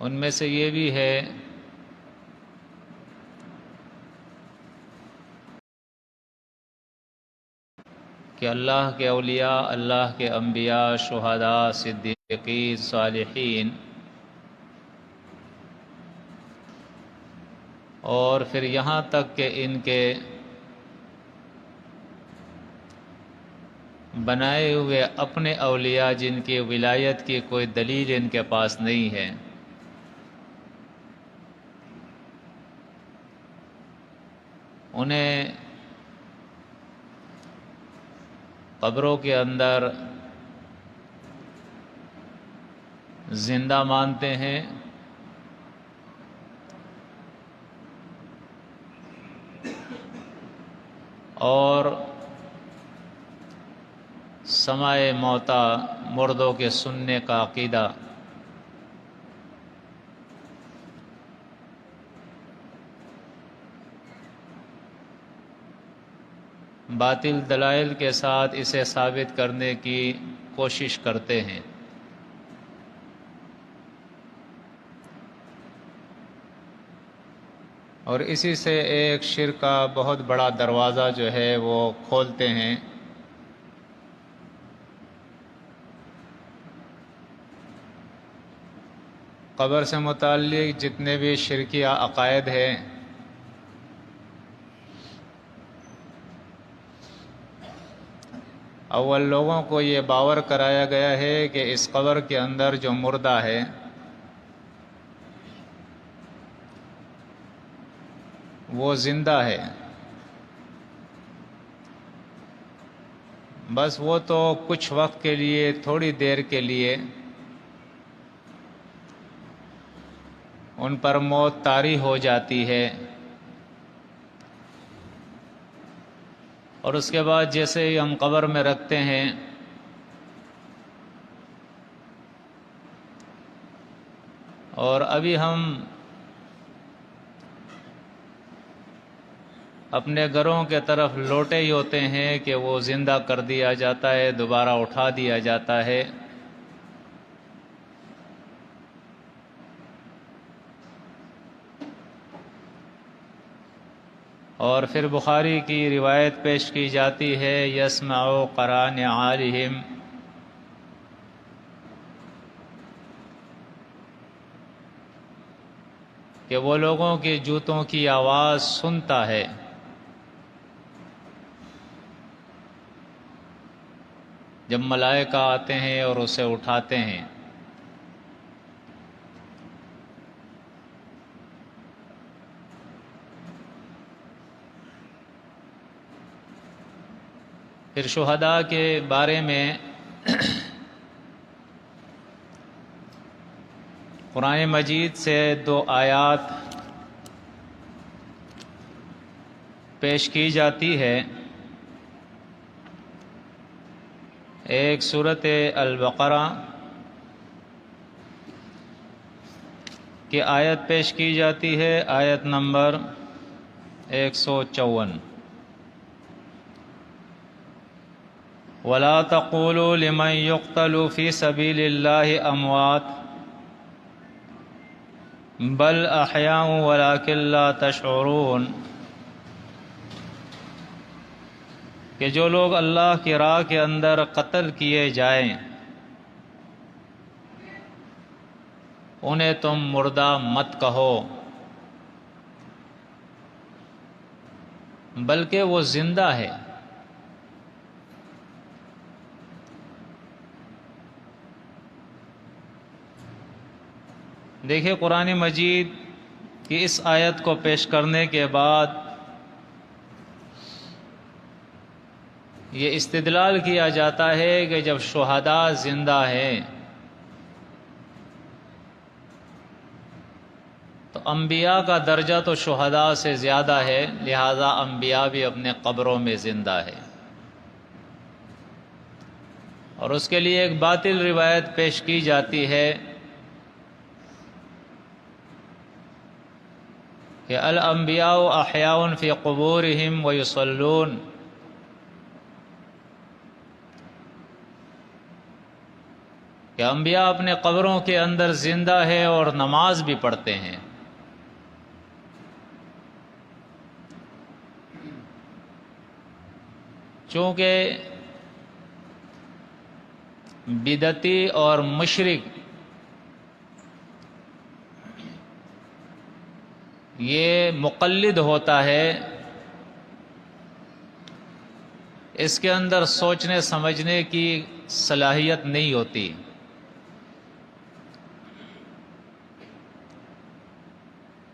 ان میں سے یہ بھی ہے کہ اللہ کے اولیاء، اللہ کے انبیاء، شہداء، صدیقین، صالحین، اور پھر یہاں تک کہ ان کے بنائے ہوئے اپنے اولیاء جن کی ولایت کی کوئی دلیل ان کے پاس نہیں ہے، انہیں قبروں کے اندر زندہ مانتے ہیں، اور سماع موتا، مردوں کے سننے کا عقیدہ باطل دلائل کے ساتھ اسے ثابت کرنے کی کوشش کرتے ہیں۔ اور اسی سے ایک شرک کا بہت بڑا دروازہ جو ہے وہ کھولتے ہیں۔ قبر سے متعلق جتنے بھی شرکیہ عقائد ہیں، اول لوگوں کو یہ باور کرایا گیا ہے کہ اس قبر کے اندر جو مردہ ہے وہ زندہ ہے، بس وہ تو کچھ وقت کے لیے، تھوڑی دیر کے لیے ان پر موت طاری ہو جاتی ہے، اور اس کے بعد جیسے ہی ہم قبر میں رکھتے ہیں اور ابھی ہم اپنے گھروں کے طرف لوٹے ہی ہوتے ہیں کہ وہ زندہ کر دیا جاتا ہے، دوبارہ اٹھا دیا جاتا ہے۔ اور پھر بخاری کی روایت پیش کی جاتی ہے، یسمع قران عالہم، کہ وہ لوگوں کی جوتوں کی آواز سنتا ہے، جب ملائکہ آتے ہیں اور اسے اٹھاتے ہیں۔ پھر شہداء کے بارے میں قرآن مجید سے 2 آیات پیش کی جاتی ہے۔ ایک سورۃ البقرہ کی آیت پیش کی جاتی ہے، آیت نمبر 154، وَلَا تَقُولُوا لِمَنْ يُقْتَلُ فِي سَبِيلِ اللَّهِ أَمْوَاتٌ بَلْ أَحْيَاءٌ وَلَكِنْ لَا تَشْعُرُونَ، کہ جو لوگ اللہ کی راہ کے اندر قتل کیے جائیں انہیں تم مردہ مت کہو، بلکہ وہ زندہ ہے۔ دیکھیں، قرآن مجید کی اس آیت کو پیش کرنے کے بعد یہ استدلال کیا جاتا ہے کہ جب شہداء زندہ ہیں تو انبیاء کا درجہ تو شہداء سے زیادہ ہے، لہذا انبیاء بھی اپنے قبروں میں زندہ ہے۔ اور اس کے لیے ایک باطل روایت پیش کی جاتی ہے کہ الانبیاء احیاء فی قبورہم ویصلون، کہ انبیاء اپنے قبروں کے اندر زندہ ہے اور نماز بھی پڑھتے ہیں. چونکہ بدعتی اور مشرک یہ مقلد ہوتا ہے، اس کے اندر سوچنے سمجھنے کی صلاحیت نہیں ہوتی.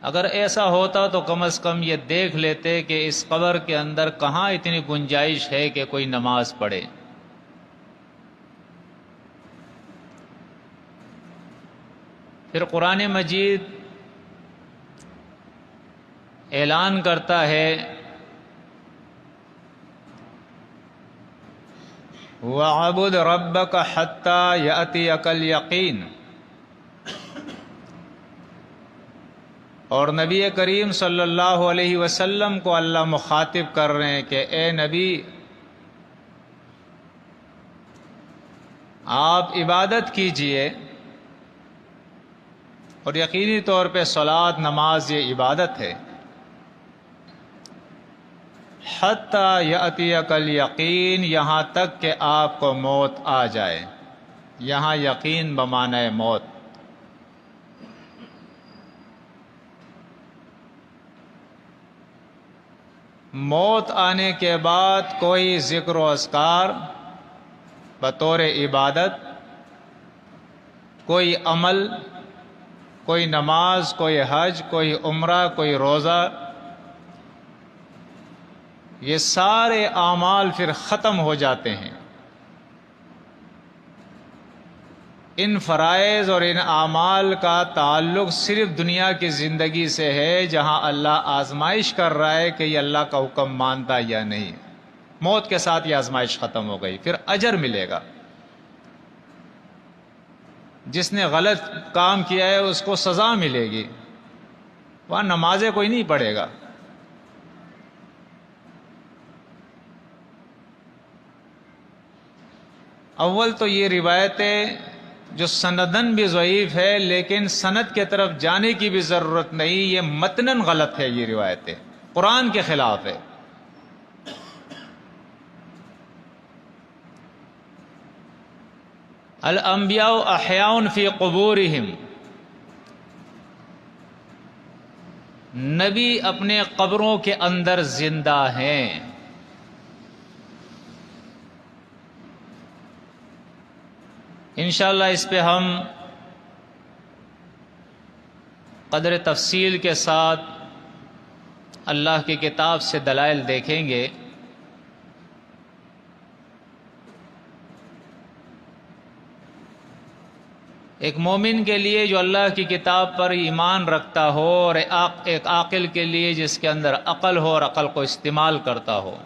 اگر ایسا ہوتا تو کم از کم یہ دیکھ لیتے کہ اس قبر کے اندر کہاں اتنی گنجائش ہے کہ کوئی نماز پڑھے. پھر قرآن مجید اعلان کرتا ہے وَعَبُدْ رَبَّكَ حَتَّى يَأْتِيَكَ الْيَقِينُ. اور نبی کریم صلی اللہ علیہ وسلم کو اللہ مخاطب کر رہے ہیں کہ اے نبی، آپ عبادت کیجئے، اور یقینی طور پہ صلاۃ نماز یہ عبادت ہے. حتی یأتیک الیقین، یہاں تک کہ آپ کو موت آ جائے. یہاں یقین بمعنی موت. موت آنے کے بعد کوئی ذکر و اذکار بطور عبادت، کوئی عمل، کوئی نماز، کوئی حج، کوئی عمرہ، کوئی روزہ، یہ سارے اعمال پھر ختم ہو جاتے ہیں. ان فرائض اور ان اعمال کا تعلق صرف دنیا کی زندگی سے ہے، جہاں اللہ آزمائش کر رہا ہے کہ یہ اللہ کا حکم مانتا یا نہیں. موت کے ساتھ یہ آزمائش ختم ہو گئی، پھر اجر ملے گا. جس نے غلط کام کیا ہے اس کو سزا ملے گی، وہاں نمازیں کوئی نہیں پڑھے گا. اول تو یہ روایتیں جو سندن بھی ضعیف ہے، لیکن سند کے طرف جانے کی بھی ضرورت نہیں، یہ متناً غلط ہے. یہ روایتیں قرآن کے خلاف ہے. الانبیاء احیاء فی قبورہم، نبی اپنے قبروں کے اندر زندہ ہیں. انشاءاللہ اس پہ ہم قدر تفصیل کے ساتھ اللہ کی کتاب سے دلائل دیکھیں گے. ایک مومن کے لیے جو اللہ کی کتاب پر ایمان رکھتا ہو، اور ایک عاقل کے لیے جس کے اندر عقل ہو اور عقل کو استعمال کرتا ہو،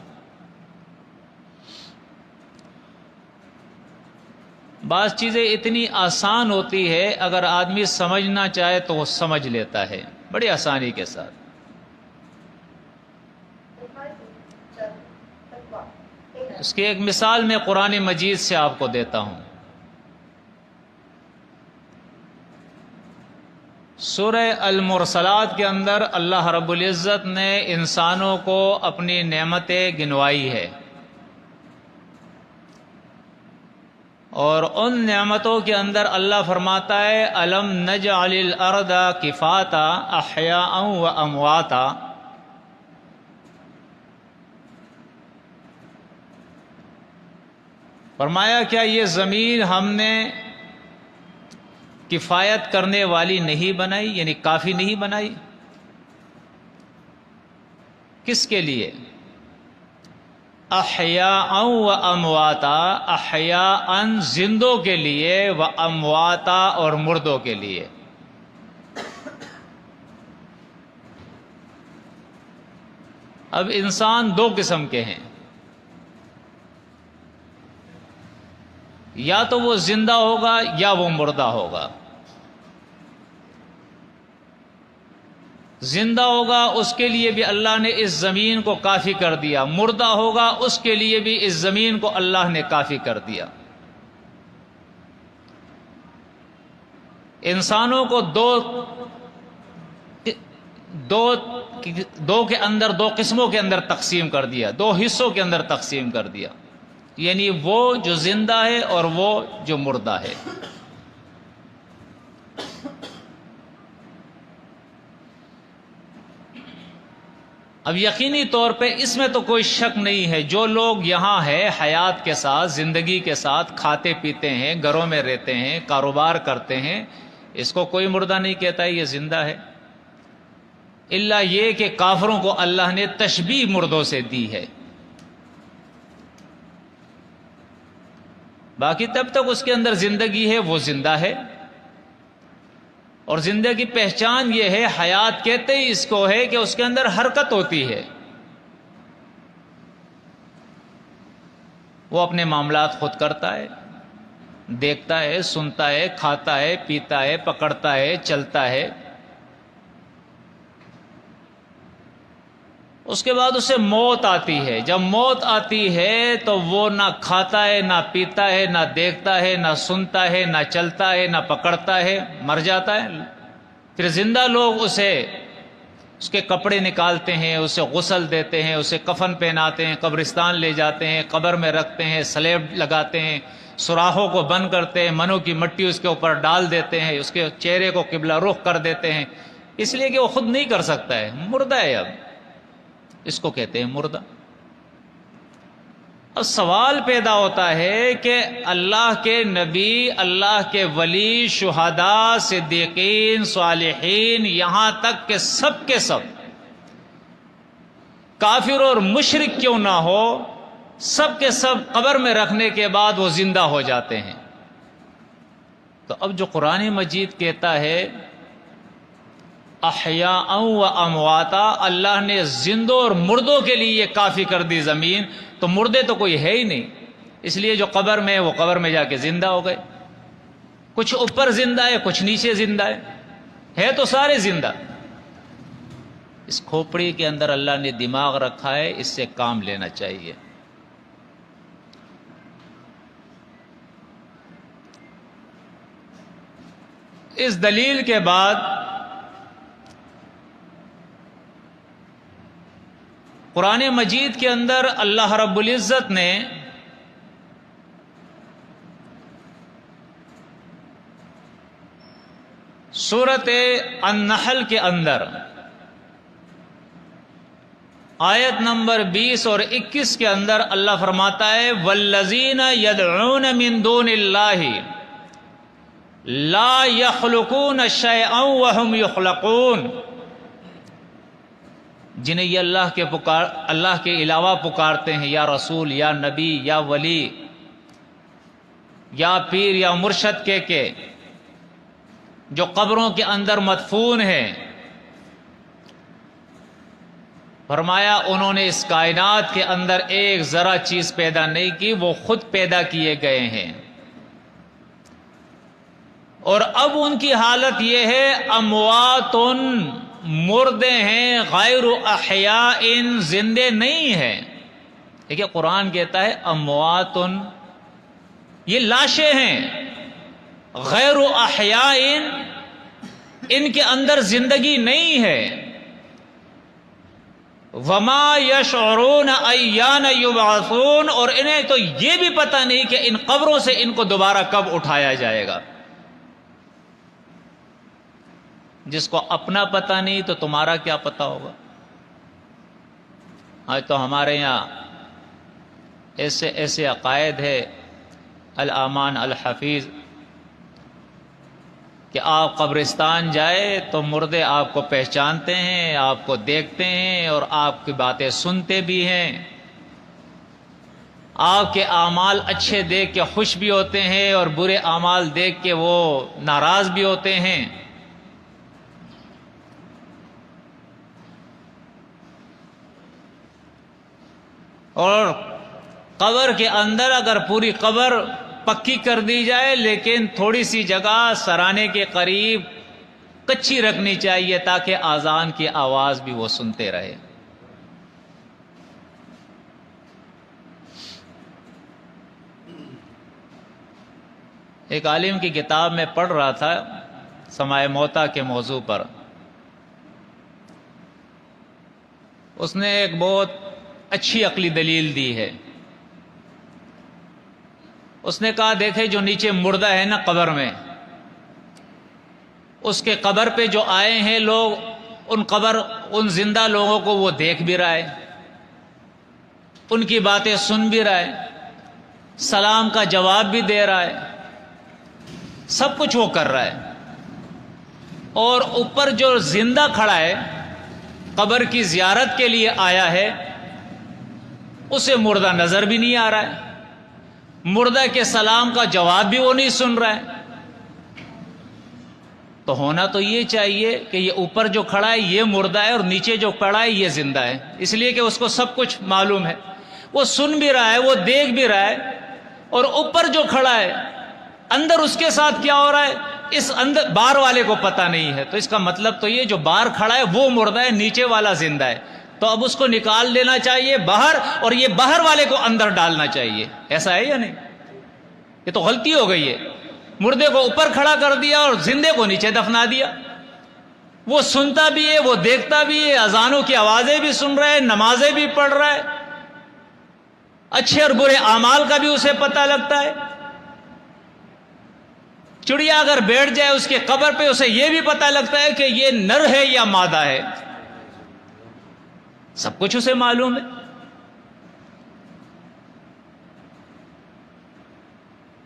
بعض چیزیں اتنی آسان ہوتی ہے اگر آدمی سمجھنا چاہے تو وہ سمجھ لیتا ہے بڑی آسانی کے ساتھ. اس کی ایک مثال میں قرآن مجید سے آپ کو دیتا ہوں. سورہ المرسلات کے اندر اللہ رب العزت نے انسانوں کو اپنی نعمتیں گنوائی ہے، اور ان نعمتوں کے اندر اللہ فرماتا ہے الم نجعل الارض کفاتا احیاء و امواتا. فرمایا کیا یہ زمین ہم نے کفایت کرنے والی نہیں بنائی، یعنی کافی نہیں بنائی؟ کس کے لیے؟ احیاء و امواتا، احیاء زندوں کے لیے، و امواتا اور مردوں کے لیے. اب انسان دو قسم کے ہیں، یا تو وہ زندہ ہوگا یا وہ مردہ ہوگا. زندہ ہوگا اس کے لیے بھی اللہ نے اس زمین کو کافی کر دیا، مردہ ہوگا اس کے لیے بھی اس زمین کو اللہ نے کافی کر دیا. انسانوں کو دو کے اندر، دو قسموں کے اندر تقسیم کر دیا، دو حصوں کے اندر تقسیم کر دیا، یعنی وہ جو زندہ ہے اور وہ جو مردہ ہے۔ اب یقینی طور پہ اس میں تو کوئی شک نہیں ہے، جو لوگ یہاں ہے حیات کے ساتھ، زندگی کے ساتھ، کھاتے پیتے ہیں، گھروں میں رہتے ہیں، کاروبار کرتے ہیں، اس کو کوئی مردہ نہیں کہتا ہے، یہ زندہ ہے، الا یہ کہ کافروں کو اللہ نے تشبیہ مردوں سے دی ہے۔ باقی تب تک اس کے اندر زندگی ہے، وہ زندہ ہے، اور زندگی کی پہچان یہ ہے، حیات کہتے ہی اس کو ہے کہ اس کے اندر حرکت ہوتی ہے، وہ اپنے معاملات خود کرتا ہے، دیکھتا ہے، سنتا ہے، کھاتا ہے، پیتا ہے، پکڑتا ہے، چلتا ہے۔ اس کے بعد اسے موت آتی ہے، جب موت آتی ہے تو وہ نہ کھاتا ہے، نہ پیتا ہے، نہ دیکھتا ہے، نہ سنتا ہے، نہ چلتا ہے، نہ پکڑتا ہے، مر جاتا ہے۔ پھر زندہ لوگ اس کے کپڑے نکالتے ہیں، اسے غسل دیتے ہیں، اسے کفن پہناتے ہیں، قبرستان لے جاتے ہیں، قبر میں رکھتے ہیں، سلیب لگاتے ہیں، سوراخوں کو بند کرتے ہیں، منو کی مٹی اس کے اوپر ڈال دیتے ہیں، اس کے چہرے کو قبلہ رخ کر دیتے ہیں، اس لیے کہ وہ خود نہیں کر سکتا ہے، مردہ ہے، اب اس کو کہتے ہیں مردہ۔ اب سوال پیدا ہوتا ہے کہ اللہ کے نبی، اللہ کے ولی، شہداء، صدیقین، صالحین، یہاں تک کہ سب کے سب کافر اور مشرک کیوں نہ ہو، سب کے سب قبر میں رکھنے کے بعد وہ زندہ ہو جاتے ہیں۔ تو اب جو قرآن مجید کہتا ہے احیاء و امواتا، اللہ نے زندوں اور مردوں کے لیے یہ کافی کر دی زمین، تو مردے تو کوئی ہے ہی نہیں، اس لیے جو قبر میں ہے وہ قبر میں جا کے زندہ ہو گئے، کچھ اوپر زندہ ہے، کچھ نیچے زندہ ہے تو سارے زندہ۔ اس کھوپڑی کے اندر اللہ نے دماغ رکھا ہے، اس سے کام لینا چاہیے۔ اس دلیل کے بعد قرآن مجید کے اندر اللہ رب العزت نے سورۃ النحل کے اندر آیت نمبر 20 اور 21 کے اندر اللہ فرماتا ہے والذین یدعون من دون اللہ لا یخلقون شیئا وهم یخلقون، جنہیں یہ اللہ کے علاوہ پکارتے ہیں، یا رسول، یا نبی، یا ولی، یا پیر، یا مرشد کے جو قبروں کے اندر مدفون ہیں، فرمایا انہوں نے اس کائنات کے اندر ایک ذرا چیز پیدا نہیں کی، وہ خود پیدا کیے گئے ہیں، اور اب ان کی حالت یہ ہے اموات، مردے ہیں، غیر احیاء، زندے نہیں ہیں۔ دیکھیے قرآن کہتا ہے اموات، یہ لاشیں ہیں، غیر احیاء، ان کے اندر زندگی نہیں ہے، وما یشعرون ایان یبعثون، اور انہیں تو یہ بھی پتہ نہیں کہ ان قبروں سے ان کو دوبارہ کب اٹھایا جائے گا۔ جس کو اپنا پتہ نہیں تو تمہارا کیا پتہ ہوگا۔ آج تو ہمارے یہاں ایسے عقائد ہے، الامان الحفیظ، کہ آپ قبرستان جائے تو مردے آپ کو پہچانتے ہیں، آپ کو دیکھتے ہیں، اور آپ کی باتیں سنتے بھی ہیں، آپ کے اعمال اچھے دیکھ کے خوش بھی ہوتے ہیں، اور برے اعمال دیکھ کے وہ ناراض بھی ہوتے ہیں۔ اور قبر کے اندر اگر پوری قبر پکی کر دی جائے، لیکن تھوڑی سی جگہ سرانے کے قریب کچی رکھنی چاہیے تاکہ اذان کی آواز بھی وہ سنتے رہے۔ ایک عالم کی کتاب میں پڑھ رہا تھا سمائے موتا کے موضوع پر. اس نے ایک بہت اچھی عقلی دلیل دی ہے. اس نے کہا دیکھے جو نیچے مردہ ہے نا قبر میں، اس کے قبر پہ جو آئے ہیں لوگ، ان زندہ لوگوں کو وہ دیکھ بھی رہا ہے، ان کی باتیں سن بھی رہا ہے، سلام کا جواب بھی دے رہا ہے، سب کچھ وہ کر رہا ہے. اور اوپر جو زندہ کھڑا ہے قبر کی زیارت کے لیے آیا ہے، اسے مردہ نظر بھی نہیں آ رہا ہے، مردہ کے سلام کا جواب بھی وہ نہیں سن رہا ہے. تو ہونا تو یہ چاہیے کہ یہ اوپر جو کھڑا ہے یہ مردہ ہے اور نیچے جو پڑا ہے یہ زندہ ہے، اس لیے کہ اس کو سب کچھ معلوم ہے، وہ سن بھی رہا ہے، وہ دیکھ بھی رہا ہے. اور اوپر جو کھڑا ہے اندر اس کے ساتھ کیا ہو رہا ہے اس اندر باہر والے کو پتہ نہیں ہے. تو اس کا مطلب تو یہ جو باہر کھڑا ہے وہ مردہ ہے، نیچے والا زندہ ہے. تو اب اس کو نکال دینا چاہیے باہر اور یہ باہر والے کو اندر ڈالنا چاہیے. ایسا ہے یا نہیں؟ یہ تو غلطی ہو گئی ہے. مردے کو اوپر کھڑا کر دیا اور زندے کو نیچے دفنا دیا. وہ سنتا بھی ہے، وہ دیکھتا بھی ہے، اذانوں کی آوازیں بھی سن رہا ہے، نمازیں بھی پڑھ رہا ہے، اچھے اور برے اعمال کا بھی اسے پتہ لگتا ہے. چڑیا اگر بیٹھ جائے اس کے قبر پہ اسے یہ بھی پتہ لگتا ہے کہ یہ نر ہے یا مادہ ہے، سب کچھ اسے معلوم ہے.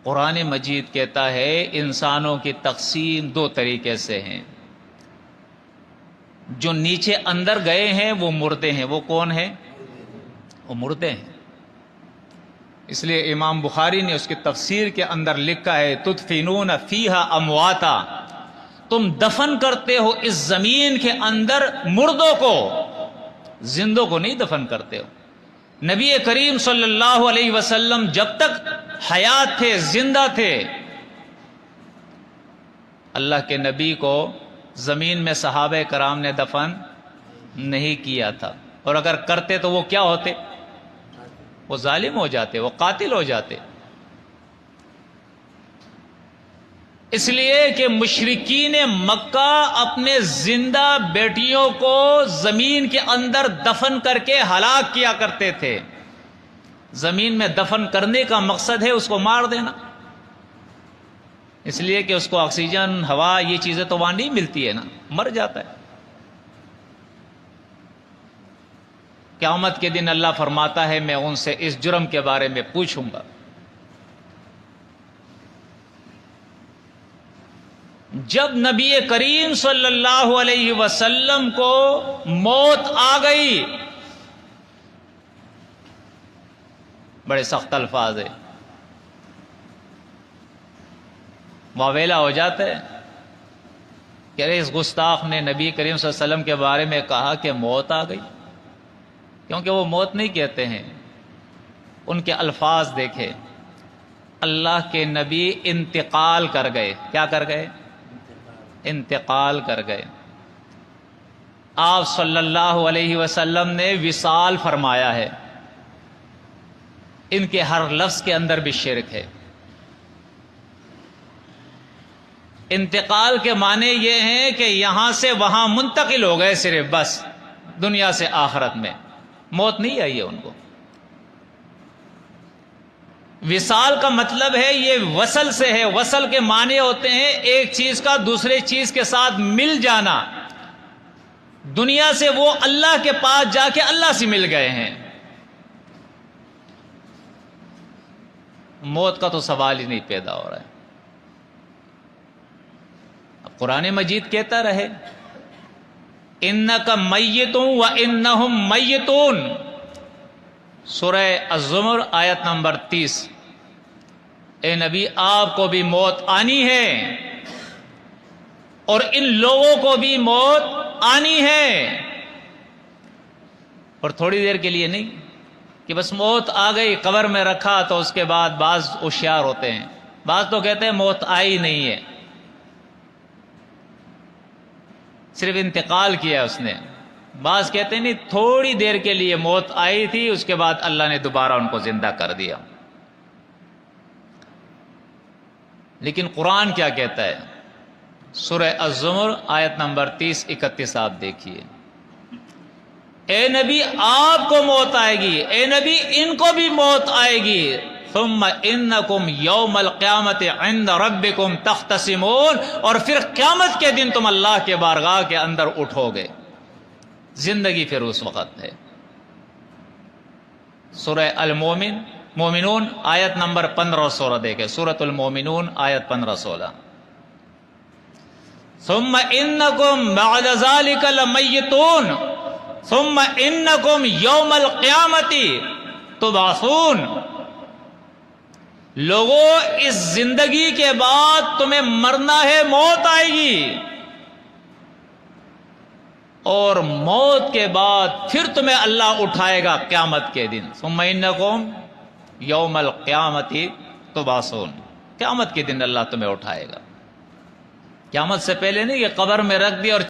قرآن مجید کہتا ہے انسانوں کی تقسیم دو طریقے سے ہیں. جو نیچے اندر گئے ہیں وہ مردے ہیں. وہ کون ہیں؟ وہ مردے ہیں. اس لیے امام بخاری نے اس کی تفسیر کے اندر لکھا ہے تدفنون فیہا امواتا، تم دفن کرتے ہو اس زمین کے اندر مردوں کو، زندوں کو نہیں دفن کرتے ہو. نبی کریم صلی اللہ علیہ وسلم جب تک حیات تھے، زندہ تھے، اللہ کے نبی کو زمین میں صحابہ کرام نے دفن نہیں کیا تھا. اور اگر کرتے تو وہ کیا ہوتے؟ وہ ظالم ہو جاتے، وہ قاتل ہو جاتے. اس لیے کہ مشرکین مکہ اپنے زندہ بیٹیوں کو زمین کے اندر دفن کر کے ہلاک کیا کرتے تھے. زمین میں دفن کرنے کا مقصد ہے اس کو مار دینا، اس لیے کہ اس کو آکسیجن، ہوا، یہ چیزیں تو وہاں نہیں ملتی ہے نا، مر جاتا ہے. قیامت کے دن اللہ فرماتا ہے میں ان سے اس جرم کے بارے میں پوچھوں گا. جب نبی کریم صلی اللہ علیہ وسلم کو موت آ گئی، بڑے سخت الفاظ ہے، واویلا ہو جاتا ہے کہ ارے اس گستاخ نے نبی کریم صلی اللہ علیہ وسلم کے بارے میں کہا کہ موت آ گئی. کیونکہ وہ موت نہیں کہتے ہیں، ان کے الفاظ دیکھے. اللہ کے نبی انتقال کر گئے. کیا کر گئے؟ انتقال کر گئے. آپ صلی اللہ علیہ وسلم نے وصال فرمایا ہے. ان کے ہر لفظ کے اندر بھی شرک ہے. انتقال کے معنی یہ ہیں کہ یہاں سے وہاں منتقل ہو گئے صرف، بس دنیا سے آخرت میں، موت نہیں آئی ہے ان کو. وصال کا مطلب ہے یہ وصل سے ہے. وصل کے معنی ہوتے ہیں ایک چیز کا دوسرے چیز کے ساتھ مل جانا. دنیا سے وہ اللہ کے پاس جا کے اللہ سے مل گئے ہیں. موت کا تو سوال ہی نہیں پیدا ہو رہا ہے. اب قرآن مجید کہتا رہے اِنَّكَ مَيِّتٌ وَإِنَّهُمْ مَيِّتُونَ، سورہ الزمر آیت نمبر 30. اے نبی آپ کو بھی موت آنی ہے اور ان لوگوں کو بھی موت آنی ہے. اور تھوڑی دیر کے لیے نہیں کہ بس موت آ گئی قبر میں رکھا تو اس کے بعد بعض ہوشیار ہوتے ہیں، بعض تو کہتے ہیں موت آئی نہیں ہے، صرف انتقال کیا اس نے. بعض کہتے ہیں نہیں تھوڑی دیر کے لیے موت آئی تھی، اس کے بعد اللہ نے دوبارہ ان کو زندہ کر دیا. لیکن قرآن کیا کہتا ہے؟ سورہ الزمر آیت نمبر 30-31 آپ دیکھیے. اے نبی آپ کو موت آئے گی، اے نبی ان کو بھی موت آئے گی. ثم انکم یوم القیامت عند ربکم تختصمون، اور پھر قیامت کے دن تم اللہ کے بارگاہ کے اندر اٹھو گے. زندگی پھر اس وقت ہے. سورہ مومنون آیت نمبر 15-16 دیکھیں. سورۃ المومنون آیت 15-16. ثم انکم بعد ذلک لمیتون ثم انکم یوم القیامت تبعثون. لوگوں اس زندگی کے بعد تمہیں مرنا ہے، موت آئے گی، اور موت کے بعد پھر تمہیں اللہ اٹھائے گا قیامت کے دن. ثم انکم یوم القیامت تبعثون. قیامت کے دن اللہ تمہیں اٹھائے گا. قیامت سے پہلے نہیں کہ قبر میں رکھ دیا اور